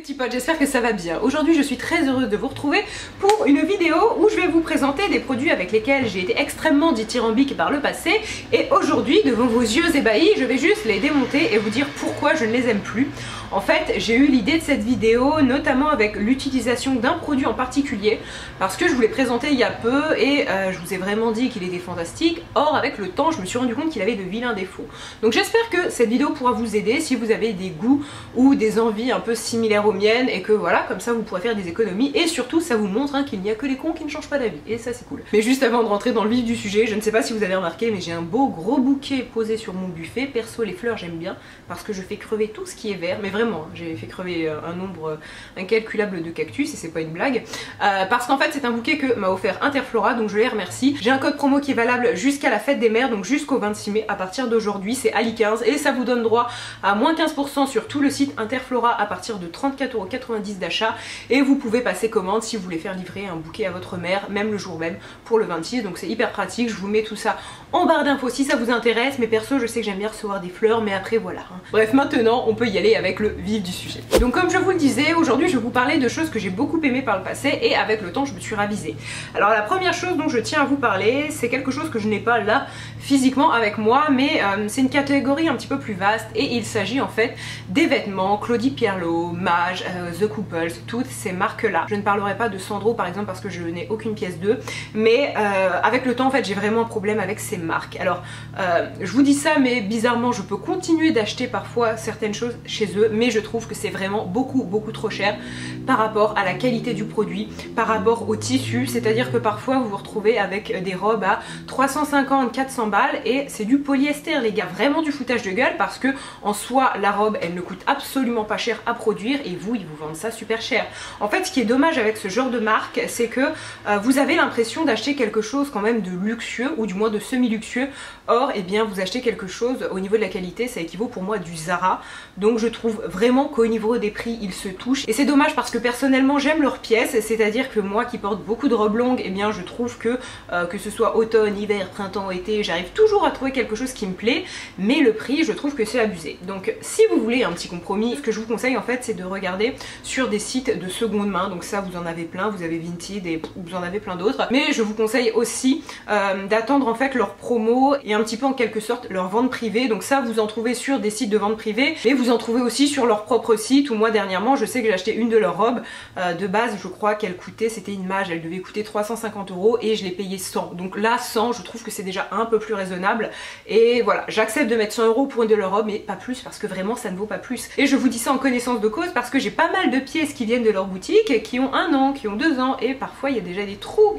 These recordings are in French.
petits potes, j'espère que ça va bien. Aujourd'hui je suis très heureuse de vous retrouver pour une vidéo où je vais vous présenter des produits avec lesquels j'ai été extrêmement dithyrambique par le passé. Et aujourd'hui, devant vos yeux ébahis, je vais juste les démonter et vous dire pourquoi je ne les aime plus. En fait, j'ai eu l'idée de cette vidéo notamment avec l'utilisation d'un produit en particulier parce que je vous l'ai présenté il y a peu et je vous ai vraiment dit qu'il était fantastique. Or, avec le temps, je me suis rendu compte qu'il avait de vilains défauts. Donc j'espère que cette vidéo pourra vous aider si vous avez des goûts ou des envies un peu similaires aux miennes et que voilà, comme ça vous pourrez faire des économies et surtout ça vous montre qu'il n'y a que les cons qui ne changent pas d'avis et ça c'est cool. Mais juste avant de rentrer dans le vif du sujet, je ne sais pas si vous avez remarqué mais j'ai un beau gros bouquet posé sur mon buffet. Perso, les fleurs j'aime bien parce que je fais crever tout ce qui est vert, mais vraiment j'ai fait crever un nombre incalculable de cactus et c'est pas une blague parce qu'en fait c'est un bouquet que m'a offert Interflora, donc je les remercie. J'ai un code promo qui est valable jusqu'à la fête des mères, donc jusqu'au 26 mai à partir d'aujourd'hui, c'est Ali15 et ça vous donne droit à moins 15% sur tout le site Interflora à partir de 34,90 € d'achat et vous pouvez passer commande si vous voulez faire livrer un bouquet à votre mère, même le jour même pour le 26, donc c'est hyper pratique. Je vous mets tout ça en barre d'infos si ça vous intéresse, mais perso je sais que j'aime bien recevoir des fleurs, mais après voilà. Bref, maintenant on peut y aller avec le vif du sujet. Donc comme je vous le disais, aujourd'hui je vais vous parler de choses que j'ai beaucoup aimées par le passé et avec le temps je me suis ravisée. Alors la première chose dont je tiens à vous parler, c'est quelque chose que je n'ai pas là physiquement avec moi, mais c'est une catégorie un petit peu plus vaste et il s'agit en fait des vêtements Claudie Pierlot, Maje, The Couples, toutes ces marques là. Je ne parlerai pas de Sandro par exemple parce que je n'ai aucune pièce d'eux, mais avec le temps en fait j'ai vraiment un problème avec ces marques. Alors je vous dis ça, mais bizarrement je peux continuer d'acheter parfois certaines choses chez eux, mais je trouve que c'est vraiment beaucoup trop cher par rapport à la qualité du produit, par rapport au tissu, c'est-à-dire que parfois vous vous retrouvez avec des robes à 350-400 balles et c'est du polyester les gars, vraiment du foutage de gueule parce que en soi la robe elle ne coûte absolument pas cher à produire et vous ils vous vendent ça super cher. En fait ce qui est dommage avec ce genre de marque, c'est que vous avez l'impression d'acheter quelque chose quand même de luxueux ou du moins de semi-luxueux. Or eh bien vous achetez quelque chose au niveau de la qualité, ça équivaut pour moi du Zara, donc je trouve vraiment qu'au niveau des prix ils se touchent et c'est dommage parce que personnellement j'aime leurs pièces, c'est-à-dire que moi qui porte beaucoup de robes longues, eh bien je trouve que ce soit automne, hiver, printemps, été, j'arrive toujours à trouver quelque chose qui me plaît, mais le prix je trouve que c'est abusé. Donc si vous voulez un petit compromis, ce que je vous conseille en fait c'est de regarder sur des sites de seconde main, donc ça vous en avez plein, vous avez Vinted et vous en avez plein d'autres, mais je vous conseille aussi d'attendre en fait leur promo et un petit peu en quelque sorte leur vente privée. Donc ça vous en trouvez sur des sites de vente privée, mais vous en trouvez aussi sur leur propre site. Ou moi dernièrement je sais que j'ai acheté une de leurs robes de base, je crois qu'elle coûtait, c'était une Maje, elle devait coûter 350 € et je l'ai payé 100. Donc là 100 je trouve que c'est déjà un peu plus raisonnable et voilà, j'accepte de mettre 100 € pour une de leurs robes mais pas plus parce que vraiment ça ne vaut pas plus. Et je vous dis ça en connaissance de cause parce que j'ai pas mal de pièces qui viennent de leur boutique qui ont 1 an, qui ont 2 ans et parfois il y a déjà des trous,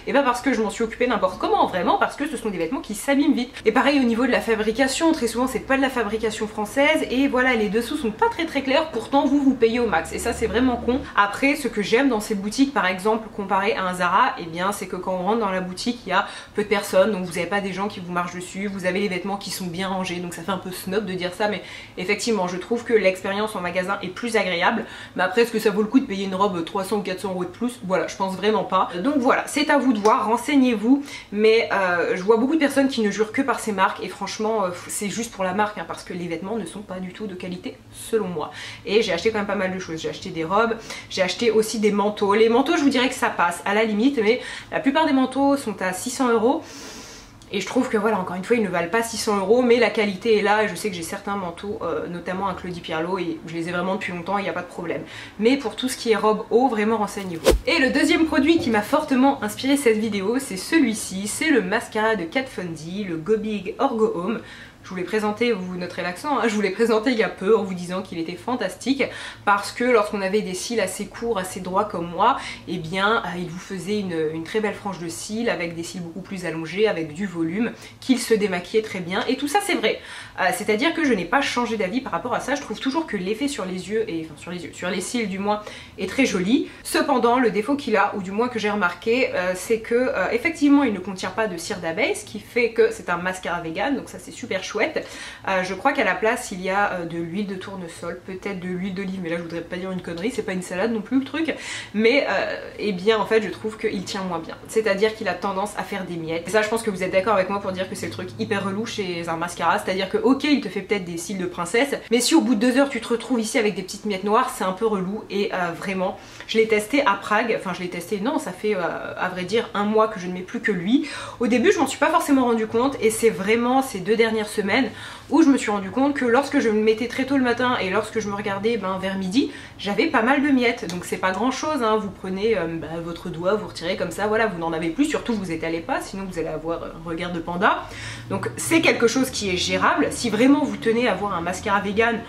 et pas parce que je m'en suis occupée n'importe comment, vraiment parce que ce sont des vêtements qui s'abîment vite. Et pareil au niveau de la fabrication, très souvent c'est pas de la fabrication française et voilà, les dessous sont pas très clairs, pourtant vous payez au max et ça c'est vraiment con. Après ce que j'aime dans ces boutiques par exemple comparé à un Zara, et bien c'est que quand on rentre dans la boutique il y a peu de personnes, donc vous n'avez pas des gens qui vous marchent dessus, vous avez les vêtements qui sont bien rangés, donc ça fait un peu snob de dire ça, mais effectivement je trouve que l'expérience en magasin est plus agréable. Mais après est-ce que ça vaut le coup de payer une robe 300 ou 400 € de plus? Voilà, je pense vraiment pas. Donc voilà, c'est à vous de voir, renseignez-vous, mais je vois beaucoup de personnes qui ne jurent que par ces marques et franchement c'est juste pour la marque parce que les vêtements ne sont pas du tout de qualité selon moi. Et j'ai acheté quand même pas mal de choses, j'ai acheté des robes, j'ai acheté aussi des manteaux. Les manteaux je vous dirais que ça passe à la limite, mais la plupart des manteaux sont à 600 € et je trouve que voilà, encore une fois ils ne valent pas 600 €, mais la qualité est là et je sais que j'ai certains manteaux, notamment un Claudie Pierlot, et je les ai vraiment depuis longtemps et il n'y a pas de problème. Mais pour tout ce qui est robe haut, vraiment renseignez-vous. Et le deuxième produit qui m'a fortement inspiré cette vidéo, c'est celui-ci, c'est le mascara de Kat Von D, le Go Big or Go Home. Je vous l'ai présenté, vous noterez l'accent, hein, je vous l'ai présenté il y a peu en vous disant qu'il était fantastique parce que lorsqu'on avait des cils assez courts, assez droits comme moi, eh bien il vous faisait une très belle frange de cils avec des cils beaucoup plus allongés, avec du volume, qu'il se démaquillait très bien et tout ça c'est vrai. C'est-à-dire que je n'ai pas changé d'avis par rapport à ça, je trouve toujours que l'effet sur les yeux, sur les cils du moins, est très joli. Cependant le défaut qu'il a, ou du moins que j'ai remarqué, c'est que effectivement il ne contient pas de cire d'abeille, ce qui fait que c'est un mascara vegan, donc ça c'est super chouette. chouette. Je crois qu'à la place il y a de l'huile de tournesol, peut-être de l'huile d'olive, mais là je voudrais pas dire une connerie, c'est pas une salade non plus le truc. Mais eh bien en fait je trouve qu'il tient moins bien, c'est-à-dire qu'il a tendance à faire des miettes. Et ça je pense que vous êtes d'accord avec moi pour dire que c'est le truc hyper relou chez un mascara, c'est-à-dire que ok il te fait peut-être des cils de princesse, mais si au bout de 2 heures tu te retrouves ici avec des petites miettes noires, c'est un peu relou. Et vraiment je l'ai testé à Prague, enfin je l'ai testé, non ça fait à vrai dire 1 mois que je ne mets plus que lui. Au début je m'en suis pas forcément rendu compte et c'est vraiment ces 2 dernières semaines où je me suis rendu compte que lorsque je me mettais très tôt le matin et lorsque je me regardais vers midi, j'avais pas mal de miettes. Donc c'est pas grand chose, hein. Vous prenez votre doigt, vous retirez comme ça, voilà, vous n'en avez plus, surtout vous étalez pas, sinon vous allez avoir un regard de panda. Donc c'est quelque chose qui est gérable. Si vraiment vous tenez à avoir un mascara vegan,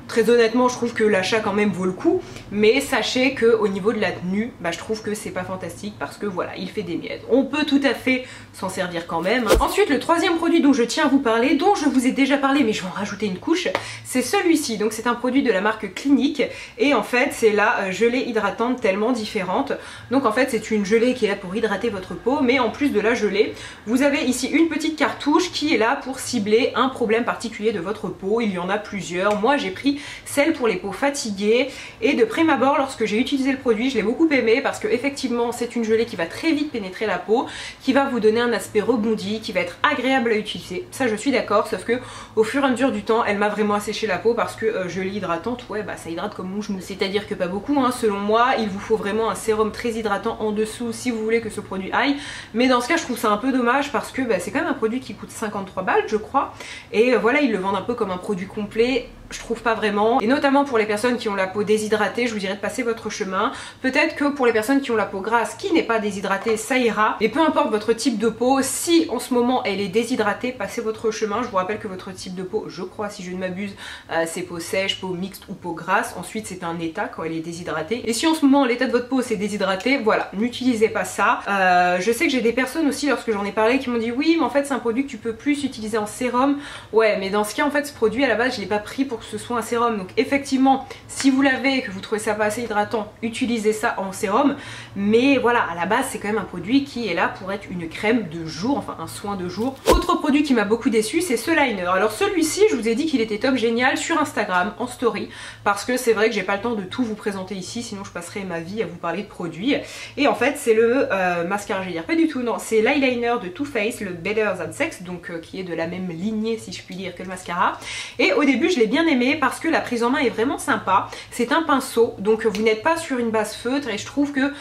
très honnêtement je trouve que l'achat quand même vaut le coup, mais sachez que au niveau de la tenue, je trouve que c'est pas fantastique parce que voilà, il fait des miettes. On peut tout à fait s'en servir quand même. Ensuite le troisième produit dont je tiens à vous parler, dont je vous ai déjà parlé mais je vais en rajouter une couche, c'est celui-ci. Donc c'est un produit de la marque Clinique et en fait c'est la gelée hydratante tellement différente. Donc en fait c'est une gelée qui est là pour hydrater votre peau, mais en plus de la gelée, vous avez ici une petite cartouche qui est là pour cibler un problème particulier de votre peau. Il y en a plusieurs, moi j'ai pris celle pour les peaux fatiguées et de prime abord lorsque j'ai utilisé le produit je l'ai beaucoup aimé parce que effectivement c'est une gelée qui va très vite pénétrer la peau, qui va vous donner un aspect rebondi, qui va être agréable à utiliser, ça je suis d'accord, sauf que au fur et à mesure du temps elle m'a vraiment asséché la peau parce que gelée hydratante, ouais ça hydrate comme mon genou, c'est à dire que pas beaucoup hein. Selon moi il vous faut vraiment un sérum très hydratant en dessous si vous voulez que ce produit aille, mais dans ce cas je trouve ça un peu dommage parce que c'est quand même un produit qui coûte 53 balles je crois, et voilà ils le vendent un peu comme un produit complet. Je trouve pas vraiment, et notamment pour les personnes qui ont la peau déshydratée, je vous dirais de passer votre chemin. Peut-être que pour les personnes qui ont la peau grasse qui n'est pas déshydratée, ça ira, et peu importe votre type de peau, si en ce moment elle est déshydratée, passez votre chemin. Je vous rappelle que votre type de peau, je crois si je ne m'abuse, c'est peau sèche, peau mixte ou peau grasse. Ensuite c'est un état quand elle est déshydratée, et si en ce moment l'état de votre peau c'est déshydraté, voilà, n'utilisez pas ça. Je sais que j'ai des personnes aussi lorsque j'en ai parlé qui m'ont dit oui mais en fait c'est un produit que tu peux plus utiliser en sérum. Ouais mais dans ce cas en fait ce produit à la base je l'ai pas pris pour que ce soit un sérum, donc effectivement si vous l'avez et que vous trouvez ça pas assez hydratant, utilisez ça en sérum, mais voilà à la base c'est quand même un produit qui est là pour être une crème de jour, enfin un soin de jour. Autre produit qui m'a beaucoup déçu c'est ce liner. Alors celui-ci je vous ai dit qu'il était top génial sur Instagram en story parce que c'est vrai que j'ai pas le temps de tout vous présenter ici sinon je passerai ma vie à vous parler de produits, et en fait c'est le mascara, je vais dire pas du tout, non c'est l'eyeliner de Too Faced, le Better Than Sex, donc qui est de la même lignée si je puis dire que le mascara, et au début je l'ai bien aimé parce que la prise en main est vraiment sympa. C'est un pinceau donc vous n'êtes pas sur une base feutre et je trouve que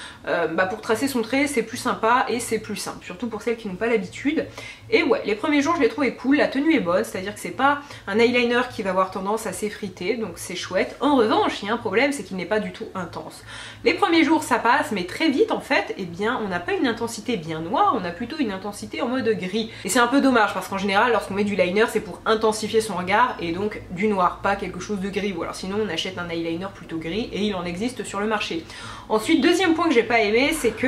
pour tracer son trait c'est plus sympa et c'est plus simple, surtout pour celles qui n'ont pas l'habitude. Et ouais, les premiers jours je l'ai trouvé cool, la tenue est bonne, c'est à dire que c'est pas un eyeliner qui va avoir tendance à s'effriter, donc c'est chouette. En revanche il y a un problème, c'est qu'il n'est pas du tout intense. Les premiers jours ça passe, mais très vite en fait on n'a pas une intensité bien noire, on a plutôt une intensité en mode gris, et c'est un peu dommage parce qu'en général lorsqu'on met du liner c'est pour intensifier son regard et donc du noir, pas quelque chose de gris, ou alors sinon on achète un eyeliner plutôt gris et il en existe sur le marché. Ensuite deuxième point que j'ai pas aimé c'est que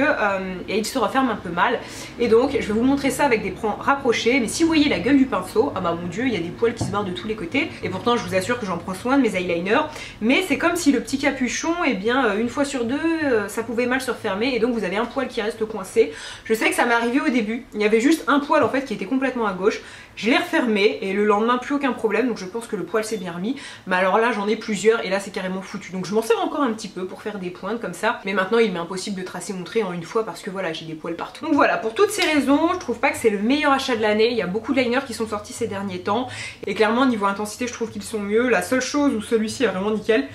et il se referme un peu mal, et donc je vais vous montrer ça avec des plans rapprochés, mais si vous voyez la gueule du pinceau, ah bah mon dieu il y a des poils qui se barrent de tous les côtés, et pourtant je vous assure que j'en prends soin de mes eyeliners, mais c'est comme si le petit capuchon, une fois sur deux ça pouvait mal se refermer et donc vous avez un poil qui reste coincé. Je sais que ça m'est arrivé au début, il y avait juste un poil en fait qui était complètement à gauche, je l'ai refermé et le lendemain plus aucun problème, donc je pense que le poil s'est bien remis, mais alors là j'en ai plusieurs et là c'est carrément foutu, donc je m'en sers encore un petit peu pour faire des pointes comme ça, mais maintenant il m'est impossible de tracer mon trait en une fois parce que voilà j'ai des poils partout. Donc voilà, pour toutes ces raisons je trouve pas que c'est le meilleur achat de l'année. Il y a beaucoup de liners qui sont sortis ces derniers temps et clairement niveau intensité je trouve qu'ils sont mieux. La seule chose où celui-ci est vraiment nickel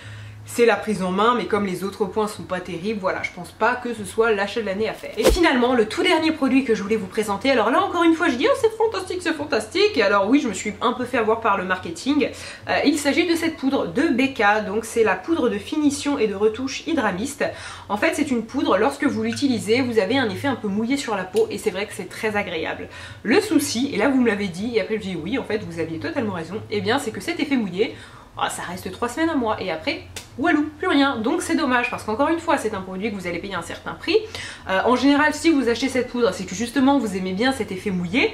c'est la prise en main, mais comme les autres points sont pas terribles, voilà, je pense pas que ce soit l'achat de l'année à faire. Et finalement, le tout dernier produit que je voulais vous présenter, alors là encore une fois je dis oh c'est fantastique, et alors oui je me suis un peu fait avoir par le marketing. Il s'agit de cette poudre de Becca, donc c'est la poudre de finition et de retouche Hydra-Mist. En fait c'est une poudre, lorsque vous l'utilisez vous avez un effet un peu mouillé sur la peau et c'est vrai que c'est très agréable. Le souci, et là vous me l'avez dit et après je dis oui en fait vous aviez totalement raison, et bien c'est que cet effet mouillé, ça reste 3 semaines à mois et après walou, plus rien. Donc c'est dommage parce qu'encore une fois c'est un produit que vous allez payer un certain prix. En général si vous achetez cette poudre c'est que justement vous aimez bien cet effet mouillé.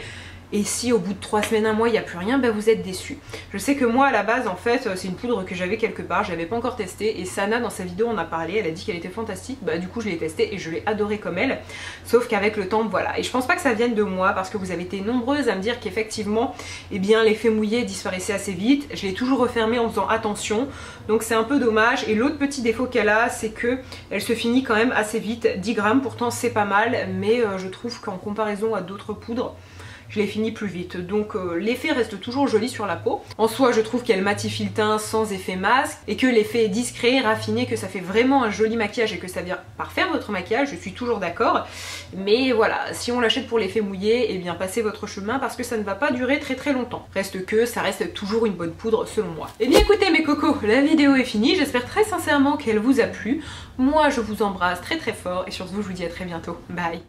Et si au bout de 3 semaines, un mois, il n'y a plus rien, bah vous êtes déçus. Je sais que moi à la base en fait c'est une poudre que j'avais quelque part, je l'avais pas encore testée et Sana dans sa vidéo en a parlé, elle a dit qu'elle était fantastique, bah du coup je l'ai testée et je l'ai adorée comme elle, sauf qu'avec le temps voilà, et je pense pas que ça vienne de moi parce que vous avez été nombreuses à me dire qu'effectivement eh bien l'effet mouillé disparaissait assez vite, je l'ai toujours refermée en faisant attention, donc c'est un peu dommage. Et l'autre petit défaut qu'elle a c'est que elle se finit quand même assez vite, 10 grammes pourtant c'est pas mal, mais je trouve qu'en comparaison à d'autres poudres je les finis plus vite, donc l'effet reste toujours joli sur la peau. En soi je trouve qu'elle matifie le teint sans effet masque et que l'effet est discret, raffiné, que ça fait vraiment un joli maquillage et que ça vient parfaire votre maquillage, je suis toujours d'accord. Mais voilà, si on l'achète pour l'effet mouillé, eh bien passez votre chemin parce que ça ne va pas durer très longtemps. Reste que ça reste toujours une bonne poudre selon moi. Et bien écoutez mes cocos, la vidéo est finie, j'espère très sincèrement qu'elle vous a plu. Moi je vous embrasse très fort et sur ce je vous dis à très bientôt. Bye.